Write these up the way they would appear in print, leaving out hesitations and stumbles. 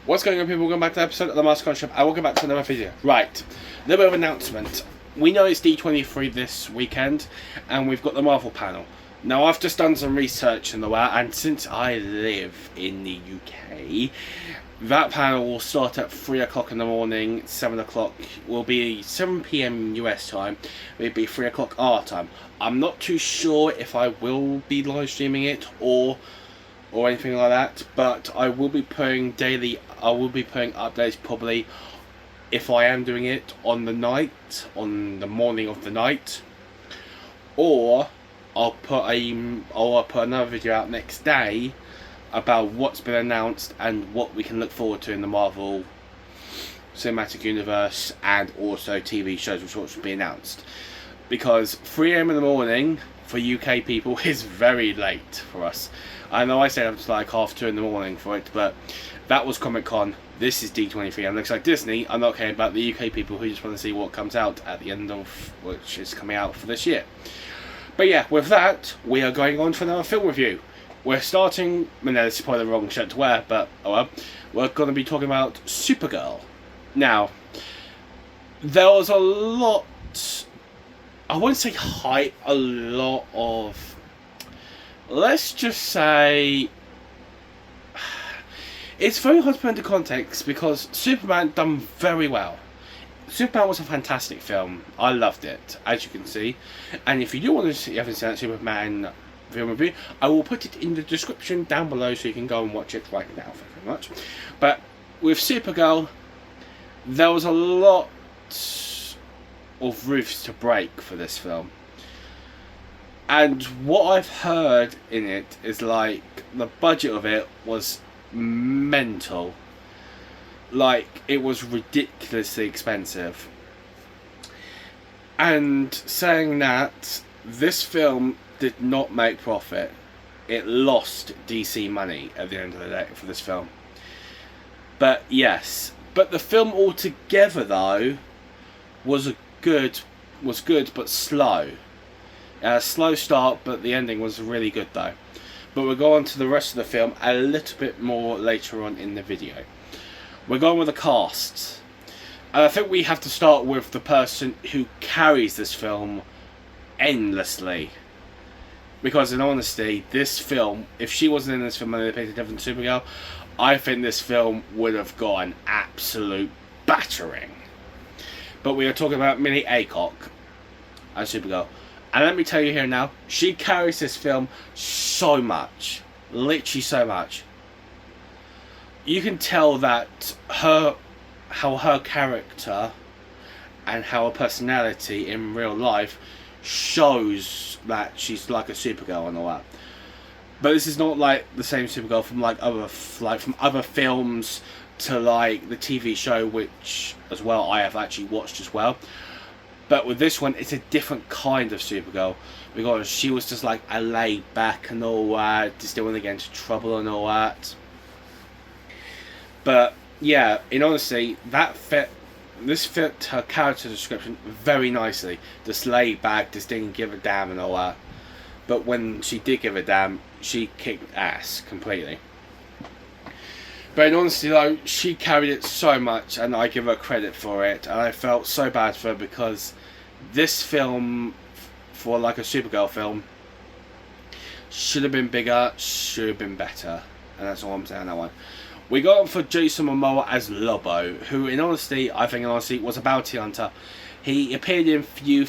What's going on, people? Welcome back to the episode of the Master Concept. I welcome back to another video. Right, a little bit of announcement. We know it's D23 this weekend, and we've got the Marvel panel. Now, I've just done some research in the way, and since I live in the UK, that panel will start at 3 o'clock in the morning. 7 o'clock will be 7 PM US time. It'll be 3 o'clock our time. I'm not too sure if I will be live streaming it or anything like that, but I will be putting updates probably, if I am doing it, on the morning of the night, or I'll put another video out next day about what's been announced and what we can look forward to in the Marvel Cinematic Universe, and also TV shows which will be announced. Because 3 AM in the morning for UK people is very late for us. I know I said up to like 2:30 in the morning for it, but that was Comic Con. This is D23, and looks like Disney. I'm not caring about the UK people who just want to see what comes out at the end of which is coming out for this year. But yeah, with that, we are going on to another film review. We're starting. I mean, this is probably the wrong shirt to wear, but oh well. We're going to be talking about Supergirl. Now, there was a lot. I wouldn't say hype. A lot of. Let's just say it's very hard to put into context because Superman done very well. Superman was a fantastic film. I loved it, as you can see. And if you do want to see, haven't seen that Superman film review, I will put it in the description down below so you can go and watch it right now. Thank you very much. But with Supergirl, there was a lot of roofs to break for this film. And what I've heard in it is like the budget of it was mental. Like, it was ridiculously expensive. And saying that, this film did not make profit. It lost DC money at the end of the day for this film. But yes, but the film altogether though was good but slow. A slow start, but the ending was really good though. But we'll go on to the rest of the film a little bit more later on in the video. We're going with the cast. And I think we have to start with the person who carries this film endlessly. Because in honesty, this film, if she wasn't in this film and they picked a different Supergirl, I think this film would have got an absolute battering. But we are talking about Millie Aycock as Supergirl. And let me tell you here now, she carries this film so much. Literally so much. You can tell that how her character and how her personality in real life shows that she's like a Supergirl and all that. But this is not like the same Supergirl from from other films to like the TV show, which as well I have actually watched as well. But with this one, it's a different kind of Supergirl, because she was just like a laid back and all that, just didn't want to get into trouble and all that. But yeah, in honesty, this fit her character description very nicely. Just laid back, just didn't give a damn and all that. But when she did give a damn, she kicked ass completely. But in honesty though, she carried it so much, and I give her credit for it. And I felt so bad for her because this film, for like a Supergirl film, should have been bigger, should have been better. And that's all I'm saying on that one. We got on for Jason Momoa as Lobo, who in honesty, I think was a bounty hunter. He appeared in few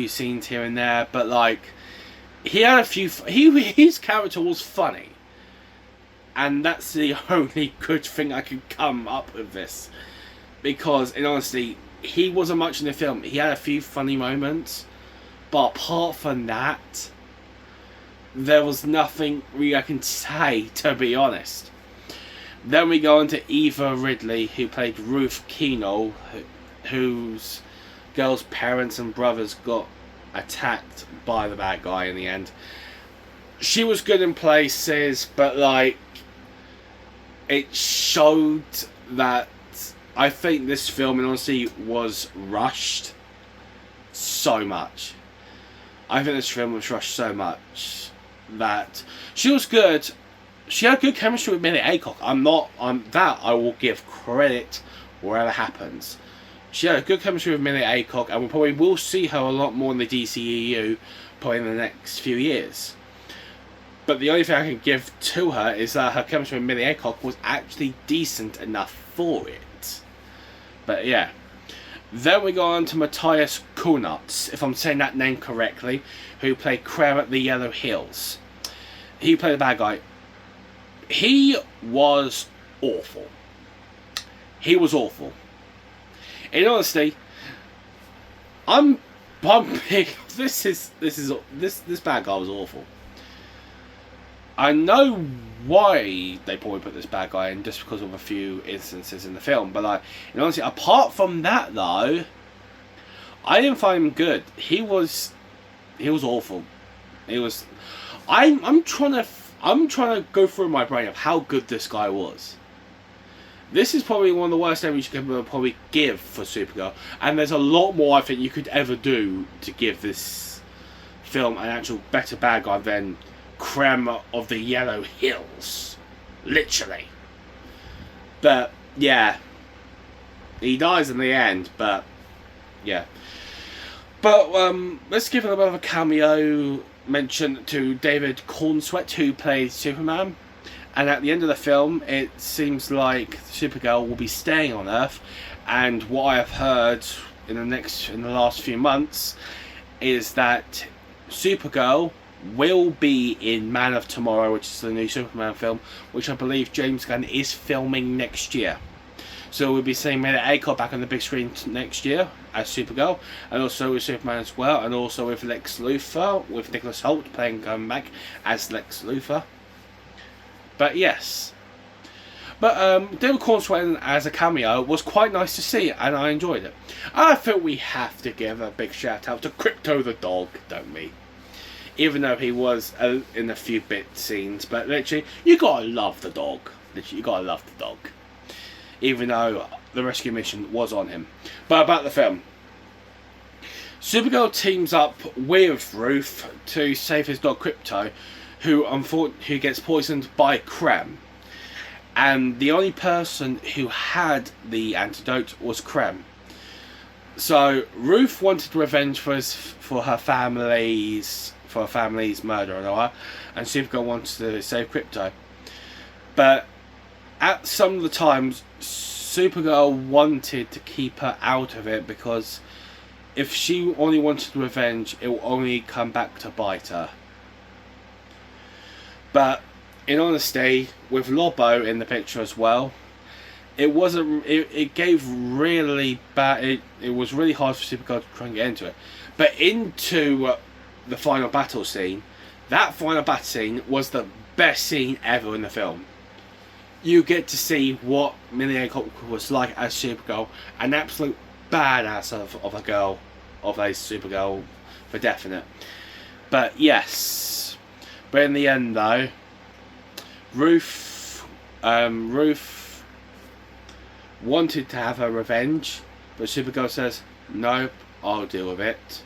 scenes here and there, but like, he had a few, his character was funny. And that's the only good thing I could come up with this. Because, in honesty, he wasn't much in the film. He had a few funny moments. But apart from that, there was nothing really I can say, to be honest. Then we go on to Eva Ridley, who played Ruth Kino, whose girl's parents and brothers got attacked by the bad guy in the end. She was good in places, but like, it showed that I think this film, in honesty, was rushed so much. I think this film was rushed so much that she was good. she had good chemistry with Millie Aycock. That I will give credit wherever it happens. She had a good chemistry with Millie Aycock, and we probably will see her a lot more in the DCEU probably in the next few years. But the only thing I can give to her is that her chemistry with Millie Aycock was actually decent enough for it. But yeah. Then we go on to Matthias Kunatz, if I'm saying that name correctly, who played Krem at the Yellow Hills. He played the bad guy. He was awful. He was awful. In honesty, I'm big. This bad guy was awful. I know why they probably put this bad guy in, just because of a few instances in the film. But like, in honesty, apart from that though, I didn't find him good. He was awful. He was. I'm trying to go through my brain of how good this guy was. This is probably one of the worst ever you can probably give for Supergirl, and there's a lot more I think you could ever do to give this film an actual better bad guy than Krem of the Yellow Hills, literally. But yeah, he dies in the end. But yeah, but let's give a little bit of a cameo mention to David Cornsweet, who plays Superman. And at the end of the film, it seems like Supergirl will be staying on Earth. And what I have heard in the last few months is that Supergirl will be in Man of Tomorrow, which is the new Superman film, which I believe James Gunn is filming next year. So we'll be seeing Millie Aycock back on the big screen next year as Supergirl, and also with Superman as well, and also with Lex Luthor, with Nicholas Hoult coming back as Lex Luthor. But yes. But David Cornsweet as a cameo was quite nice to see, and I enjoyed it. I think we have to give a big shout out to Crypto the dog, don't we? Even though he was in a few bit scenes, but literally, you gotta love the dog. Literally, you gotta love the dog. Even though the rescue mission was on him. But about the film. Supergirl teams up with Ruth to save his dog Crypto, who gets poisoned by Krem. And the only person who had the antidote was Krem. So Ruth wanted revenge for her family's murder and all that, and Supergirl wanted to save Crypto. But at some of the times, Supergirl wanted to keep her out of it, because if she only wanted revenge, it will only come back to bite her. But in honesty, with Lobo in the picture as well, it wasn't. It gave really bad. It was really hard for Supergirl to try and get into it. But into the final battle scene, that final battle scene was the best scene ever in the film. You get to see what Millie Aycock was like as Supergirl, an absolute badass of a girl, of a Supergirl for definite. But yes. But in the end, though, Ruth wanted to have her revenge, but Supergirl says, "Nope, I'll deal with it."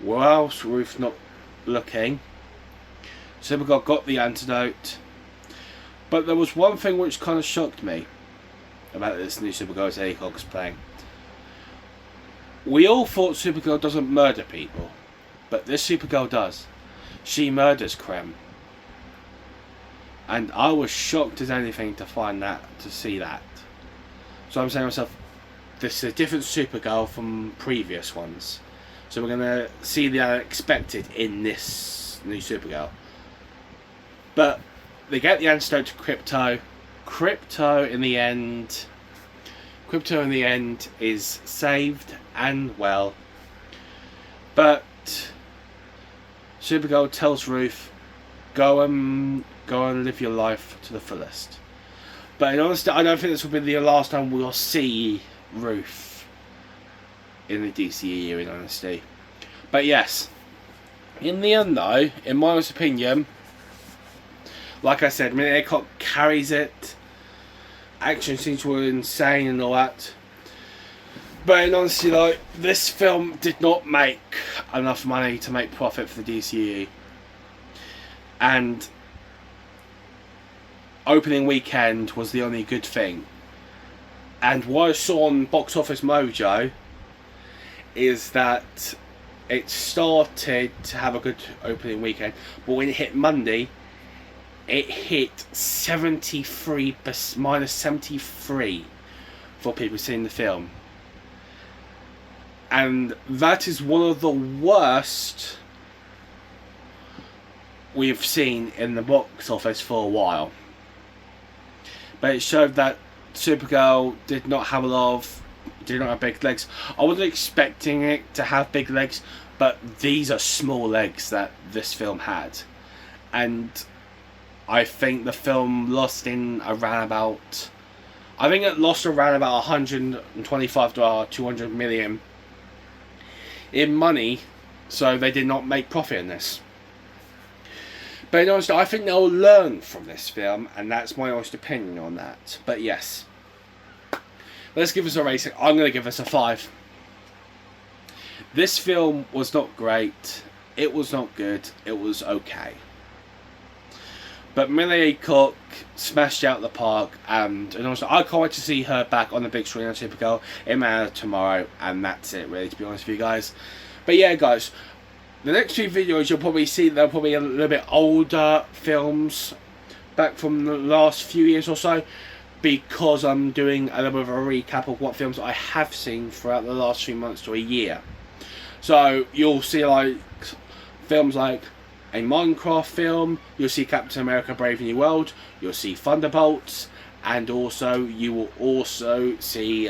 Whilst Ruth's not looking, Supergirl got the antidote. But there was one thing which kind of shocked me about this new Supergirl Aycock's playing. We all thought Supergirl doesn't murder people, but this Supergirl does. She murders Krem. And I was shocked as anything to see that. So I'm saying to myself, this is a different Supergirl from previous ones. So we're going to see the unexpected in this new Supergirl. But they get the antidote to Crypto. Crypto in the end is saved and well. But Supergirl tells Ruth, go and live your life to the fullest. But in honesty, I don't think this will be the last time we'll see Ruth in the DCEU, in honesty. But yes, in the end though, in my honest opinion, like I said, Millie Aycock carries it. Action scenes were insane and all that. But in honesty, like, this film did not make enough money to make profit for the DCU. And opening weekend was the only good thing. And what I saw on Box Office Mojo is that it started to have a good opening weekend, but when it hit Monday, it hit 73 minus 73 for people seeing the film, and that is one of the worst we've seen in the box office for a while. But it showed that Supergirl did not have big legs. I wasn't expecting it to have big legs, but these are small legs that this film had, and I think the film lost in around about, I think it lost around about 125 to 200 million in money, so they did not make profit in this. But honestly, I think they'll learn from this film, and that's my honest opinion on that. But yes, let's give us a rating. I'm going to give us a 5. This film was not great. It was not good. It was okay. But Millie Cook smashed out the park, and also I can't wait to see her back on the big screen on Supergirl in Manor tomorrow, and that's it really, to be honest with you guys. But yeah guys, the next few videos you'll probably see they're probably a little bit older films back from the last few years or so, because I'm doing a little bit of a recap of what films I have seen throughout the last 3 months to a year. So you'll see like films like a Minecraft film, you'll see Captain America Brave New World, you'll see Thunderbolts, and also you will also see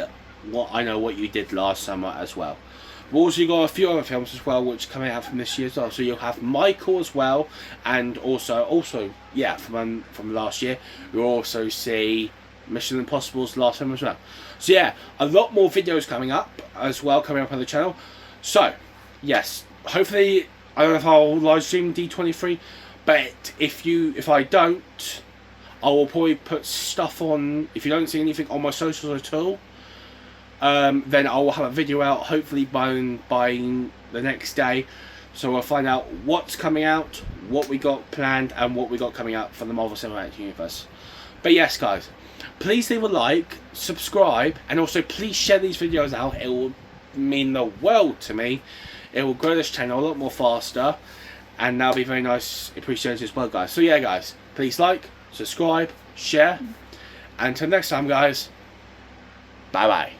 What You Did Last Summer as well. We've also got a few other films as well which are coming out from this year as well. So you'll have Michael as well, and also yeah, from last year you'll also see Mission Impossible's last film as well. So yeah, a lot more videos coming up as well, coming up on the channel. So yes, hopefully, I don't know if I'll live stream D23, but if I don't, I will probably put stuff on. If you don't see anything on my socials at all, then I will have a video out hopefully by the next day. So we'll find out what's coming out, what we got planned, and what we got coming out for the Marvel Cinematic Universe. But yes guys, please leave a like, subscribe, and also please share these videos out. It will mean the world to me. It will grow this channel a lot more faster, and that'll be very nice appreciated as well guys. So yeah guys, please like, subscribe, share, and until next time guys, bye bye.